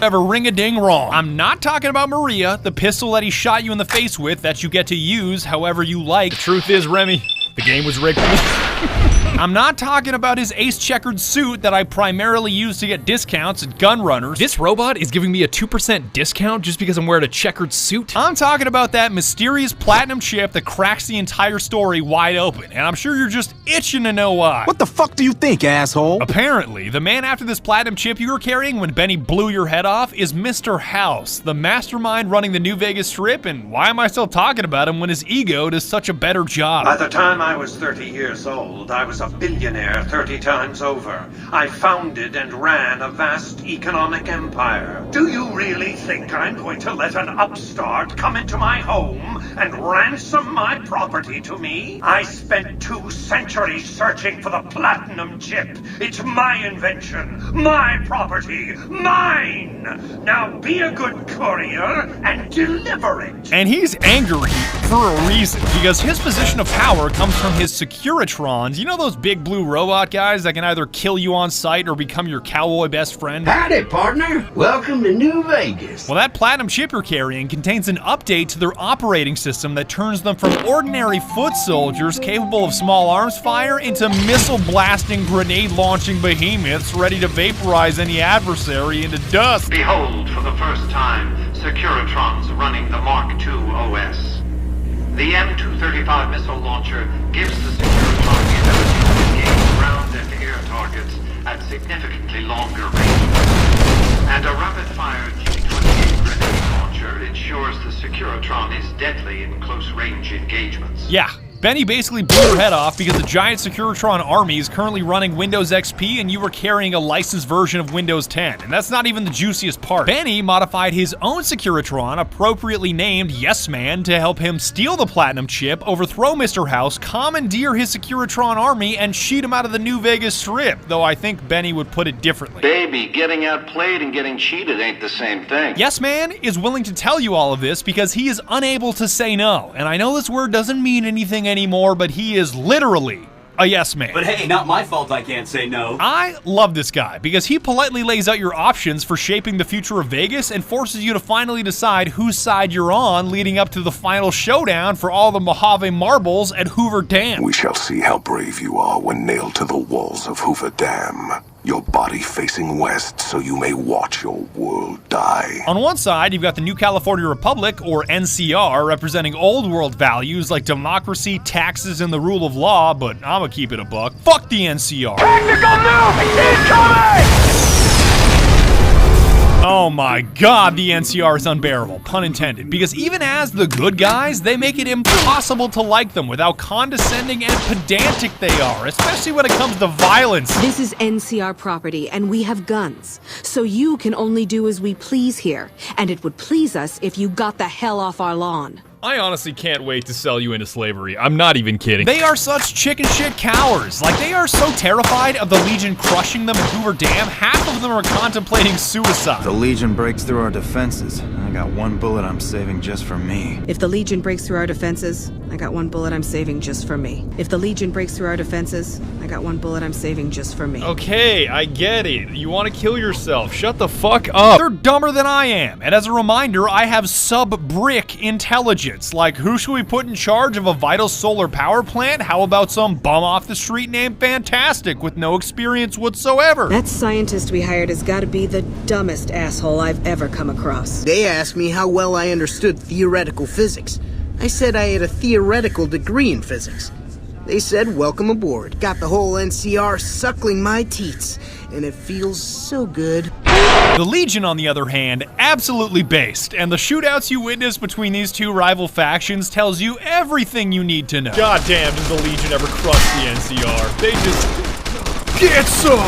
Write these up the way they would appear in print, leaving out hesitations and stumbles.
ever ring-a-ding wrong. I'm not talking about Maria, the pistol that he shot you in the face with that you get to use however you like. The truth is, Remy, the game was rigged for me. I'm not talking about his ace checkered suit that I primarily use to get discounts at gun runners. This robot is giving me a 2% discount just because I'm wearing a checkered suit. I'm talking about that mysterious platinum chip that cracks the entire story wide open, and I'm sure you're just itching to know why. What the fuck do you think, asshole? Apparently, the man after this platinum chip you were carrying when Benny blew your head off is Mr. House, the mastermind running the New Vegas Strip, and why am I still talking about him when his ego does such a better job? By the time I was 30 years old, I was a billionaire 30 times over. I founded and ran a vast economic empire. Do you really think I'm going to let an upstart come into my home and ransom my property to me? I spent 2 centuries searching for the platinum chip. It's my invention, my property, mine! Now be a good courier and deliver it! And he's angry for a reason, because his position of power comes from his Securitrons. You know those big blue robot guys that can either kill you on sight or become your cowboy best friend? Howdy, partner. Welcome to New Vegas. Well, that platinum chip you're carrying contains an update to their operating system that turns them from ordinary foot soldiers capable of small arms fire into missile-blasting, grenade-launching behemoths ready to vaporize any adversary into dust. Behold, for the first time, Securitrons running the Mark II OS. The M235 missile launcher gives the Securitron the ability to engage ground and air targets at significantly longer ranges. And a rapid-fire G-28 grenade launcher ensures the Securitron is deadly in close-range engagements. Yeah. Benny basically blew your head off because the giant Securitron army is currently running Windows XP and you were carrying a licensed version of Windows 10. And that's not even the juiciest part. Benny modified his own Securitron, appropriately named Yes Man, to help him steal the platinum chip, overthrow Mr. House, commandeer his Securitron army, and cheat him out of the New Vegas Strip, though I think Benny would put it differently. Baby, getting outplayed and getting cheated ain't the same thing. Yes Man is willing to tell you all of this because he is unable to say no. And I know this word doesn't mean anything anymore, but he is literally a yes man. But hey, not my fault I can't say no. I love this guy because he politely lays out your options for shaping the future of Vegas and forces you to finally decide whose side you're on, leading up to the final showdown for all the Mojave marbles at Hoover Dam. We shall see how brave you are when nailed to the walls of Hoover Dam. Your body facing west so you may watch your world die. On one side, you've got the New California Republic, or NCR, representing old world values like democracy, taxes, and the rule of law, but I'ma keep it a buck. Fuck the NCR. Technical nuke incoming! Oh my god, the NCR is unbearable, pun intended, because even as the good guys, they make it impossible to like them with how condescending and pedantic they are, especially when it comes to violence. This is NCR property, and we have guns, so you can only do as we please here, and it would please us if you got the hell off our lawn. I honestly can't wait to sell you into slavery. I'm not even kidding. They are such chicken shit cowards. Like, they are so terrified of the Legion crushing them at Hoover Dam, half of them are contemplating suicide. The Legion breaks through our defenses. I got 1 bullet I'm saving just for me. If the Legion breaks through our defenses, I got 1 bullet I'm saving just for me. If the Legion breaks through our defenses, I got 1 bullet I'm saving just for me. Okay, I get it. You want to kill yourself. Shut the fuck up. They're dumber than I am. And as a reminder, I have sub-brick intelligence. Like, who should we put in charge of a vital solar power plant? How about some bum off the street named Fantastic with no experience whatsoever? That scientist we hired has got to be the dumbest asshole I've ever come across. They asked me how well I understood theoretical physics. I said I had a theoretical degree in physics. They said, welcome aboard. Got the whole NCR suckling my teats, and it feels so good. The Legion, on the other hand, absolutely based, and the shootouts you witness between these two rival factions tells you everything you need to know. God damn, does the Legion ever crush the NCR? They just get some!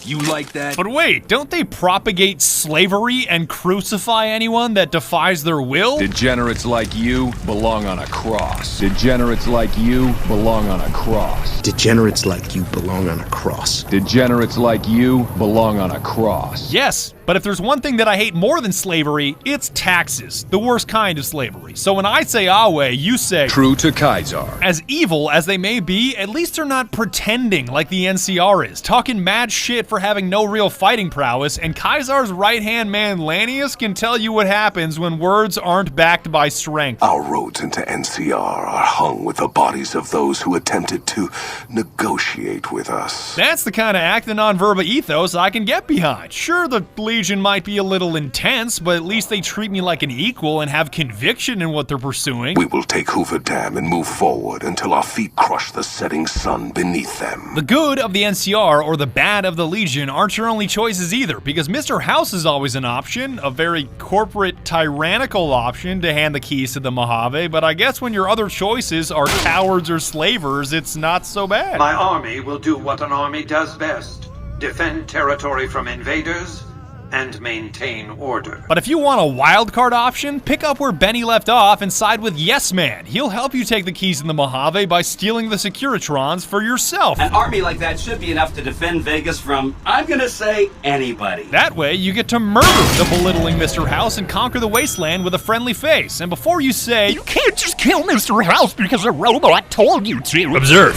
You like that? But wait, don't they propagate slavery and crucify anyone that defies their will? Degenerates like you belong on a cross. Degenerates like you belong on a cross. Degenerates like you belong on a cross. Degenerates like you belong on a cross. Yes, but But if there's one thing that I hate more than slavery, it's taxes. The worst kind of slavery. So when I say Awe, you say True to Kaiser. As evil as they may be, at least they're not pretending like the NCR is, talking mad shit for having no real fighting prowess, and Kaiser's right-hand man Lanius can tell you what happens when words aren't backed by strength. Our roads into NCR are hung with the bodies of those who attempted to negotiate with us. That's the kind of acting on verba ethos I can get behind. Sure, the Legion might be a little intense, but at least they treat me like an equal and have conviction in what they're pursuing. We will take Hoover Dam and move forward until our feet crush the setting sun beneath them. The good of the NCR or the bad of the Legion aren't your only choices either, because Mr. House is always an option, a very corporate, tyrannical option to hand the keys to the Mojave, but I guess when your other choices are cowards or slavers, it's not so bad. My army will do what an army does best. Defend territory from invaders and maintain order. But if you want a wildcard option, pick up where Benny left off and side with Yes Man. He'll help you take the keys in the Mojave by stealing the Securitrons for yourself. An army like that should be enough to defend Vegas from, I'm gonna say, anybody. That way, you get to murder the belittling Mr. House and conquer the Wasteland with a friendly face. And before you say, you can't just kill Mr. House because a robot told you to. Observe.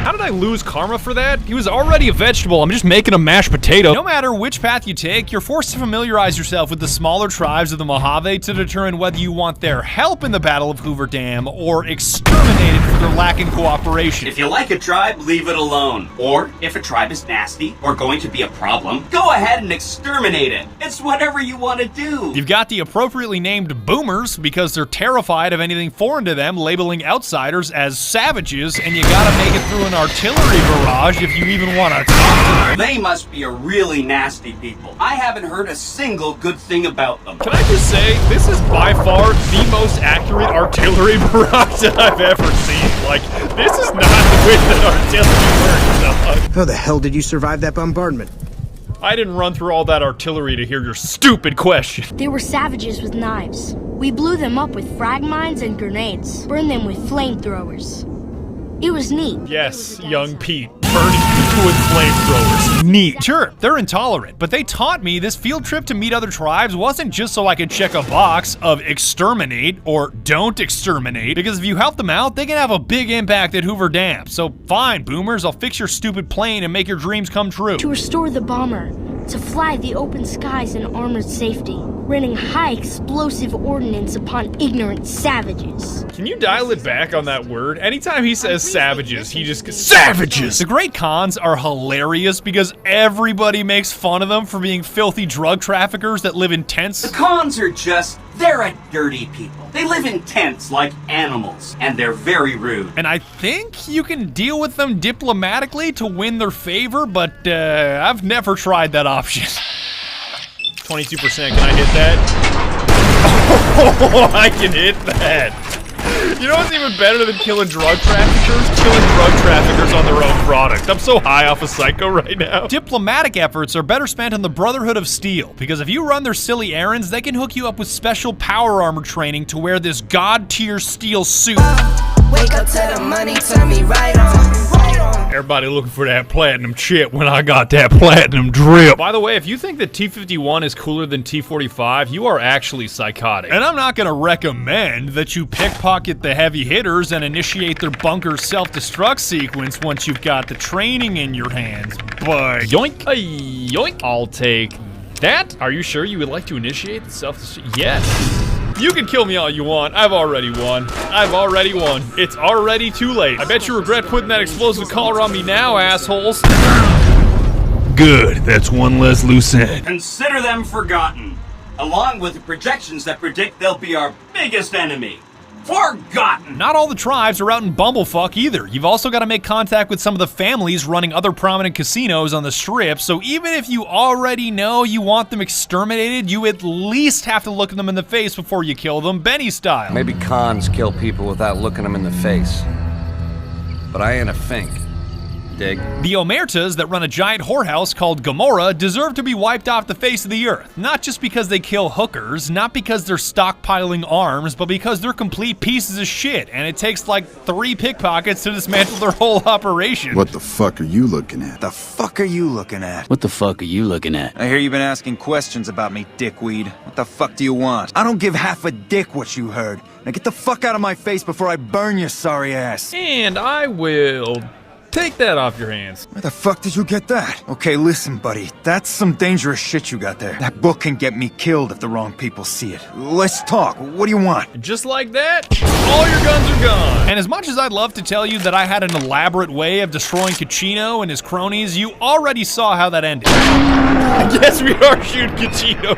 How did I lose karma for that? He was already a vegetable, I'm just making a mashed potato. No matter which path you take, you're forced to familiarize yourself with the smaller tribes of the Mojave to determine whether you want their help in the Battle of Hoover Dam or exterminated for their lack in cooperation. If you like a tribe, leave it alone. Or, if a tribe is nasty or going to be a problem, go ahead and exterminate it. It's whatever you want to do. You've got the appropriately named boomers because they're terrified of anything foreign to them, labeling outsiders as savages, and you gotta make it through an artillery barrage if you even want to talk to them. They must be a really nasty people. I haven't heard a single good thing about them. Can I just say, this is by far the most accurate artillery barrage that I've ever seen. Like, this is not the way that artillery works. How the hell did you survive that bombardment? I didn't run through all that artillery to hear your stupid question. They were savages with knives. We blew them up with frag mines and grenades, burned them with flamethrowers. It was neat. Yes, young Pete. Burning people with flamethrowers. Neat. Sure, they're intolerant, but they taught me this field trip to meet other tribes wasn't just so I could check a box of exterminate or don't exterminate, because if you help them out, they can have a big impact at Hoover Dam. So fine, boomers, I'll fix your stupid plane and make your dreams come true. To restore the bomber, to fly the open skies in armored safety, raining high explosive ordnance upon ignorant savages. Can you dial it back on that word? Anytime he says savages, he just goes, savages! The Great Khans are hilarious because everybody makes fun of them for being filthy drug traffickers that live in tents. The Khans are they're a dirty people. They live in tents like animals, and they're very rude. And I think you can deal with them diplomatically to win their favor, but I've never tried that option. 22%, can I hit that? Oh, I can hit that. You know what's even better than killing drug traffickers? Killing drug traffickers on their own product. I'm so high off of Psycho right now. Diplomatic efforts are better spent on the Brotherhood of Steel, because if you run their silly errands, they can hook you up with special power armor training to wear this god-tier steel suit. Wake up to the money, turn me right on. Everybody looking for that platinum chip when I got that platinum drip. By the way, if you think that T-51 is cooler than T-45, you are actually psychotic. And I'm not gonna recommend that you pickpocket the heavy hitters and initiate their bunker self-destruct sequence once you've got the training in your hands, but yoink, yoink. I'll take that. Are you sure you would like to initiate the self-destruct? Yes. You can kill me all you want. I've already won. I've already won. It's already too late. I bet you regret putting that explosive collar on me now, assholes. Good. That's one less loose end. Consider them forgotten, along with the projections that predict they'll be our biggest enemy. Forgotten! Not all the tribes are out in bumblefuck either. You've also got to make contact with some of the families running other prominent casinos on the strip, so even if you already know you want them exterminated, you at least have to look them in the face before you kill them, Benny style. Maybe cons kill people without looking them in the face. But I ain't a fink. Dig. The omertas that run a giant whorehouse called Gomorrah deserve to be wiped off the face of the earth. Not just because they kill hookers, not because they're stockpiling arms, but because they're complete pieces of shit, and it takes like 3 pickpockets to dismantle their whole operation. What the fuck are you looking at? The fuck are you looking at? What the fuck are you looking at? I hear you've been asking questions about me, dickweed. What the fuck do you want? I don't give half a dick what you heard. Now get the fuck out of my face before I burn your sorry ass. And I will take that off your hands. Where the fuck did you get that? Okay, listen, buddy. That's some dangerous shit you got there. That book can get me killed if the wrong people see it. Let's talk. What do you want? Just like that, all your guns are gone. And as much as I'd love to tell you that I had an elaborate way of destroying Caccino and his cronies, you already saw how that ended. I guess we are shooting Caccino.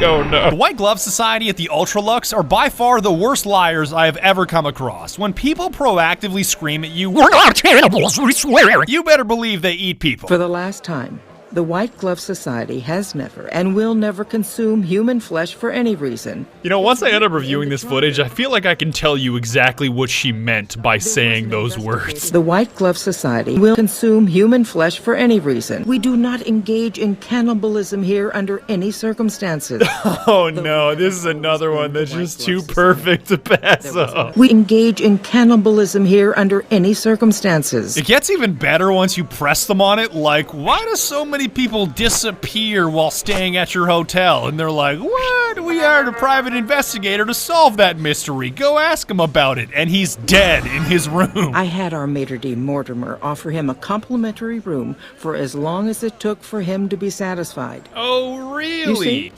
Oh no. The White Glove Society at the Ultralux are by far the worst liars I have ever come across. When people proactively scream at you, "We're not cannibals, we swear," you better believe they eat people. For the last time, the White Glove Society has never and will never consume human flesh for any reason. You know, once I end up reviewing this footage, I feel like I can tell you exactly what she meant by saying those words. The White Glove Society will consume human flesh for any reason. We do not engage in cannibalism here under any circumstances. Oh no, this is another one that's just too perfect to pass up. We engage in cannibalism here under any circumstances. It gets even better once you press them on it, like, why do so many people disappear while staying at your hotel? And they're like, what? We hired a private investigator to solve that mystery. Go ask him about it. And he's dead in his room. I had our maitre d' Mortimer offer him a complimentary room for as long as it took for him to be satisfied. Oh, really? You see?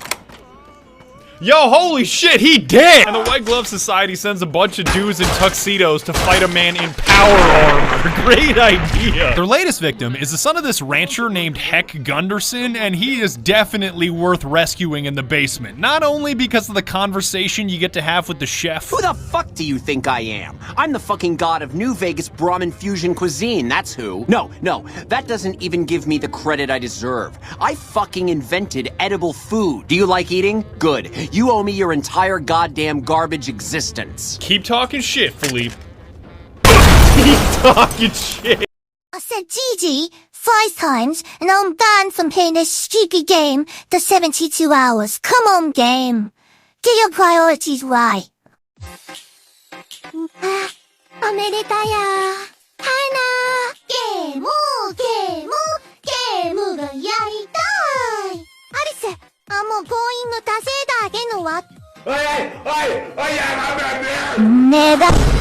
Yo, holy shit, he dead! And the White Glove Society sends a bunch of dudes in tuxedos to fight a man in power armor. Great idea. Their latest victim is the son of this rancher named Heck Gunderson, and he is definitely worth rescuing in the basement. Not only because of the conversation you get to have with the chef. Who the fuck do you think I am? I'm the fucking god of New Vegas Brahmin fusion cuisine, that's who. No, that doesn't even give me the credit I deserve. I fucking invented edible food. Do you like eating? Good. You owe me your entire goddamn garbage existence. Keep talking shit, Philippe. Keep talking shit. I said Gigi 5 times, and I'm done from playing this stupid game, the 72 hours. Come on, game. Get your priorities right. おめでたや。はいな。ゲームがやりたい。アリス、もう強引の達成だけのわ。おい、やらんね。ねだ。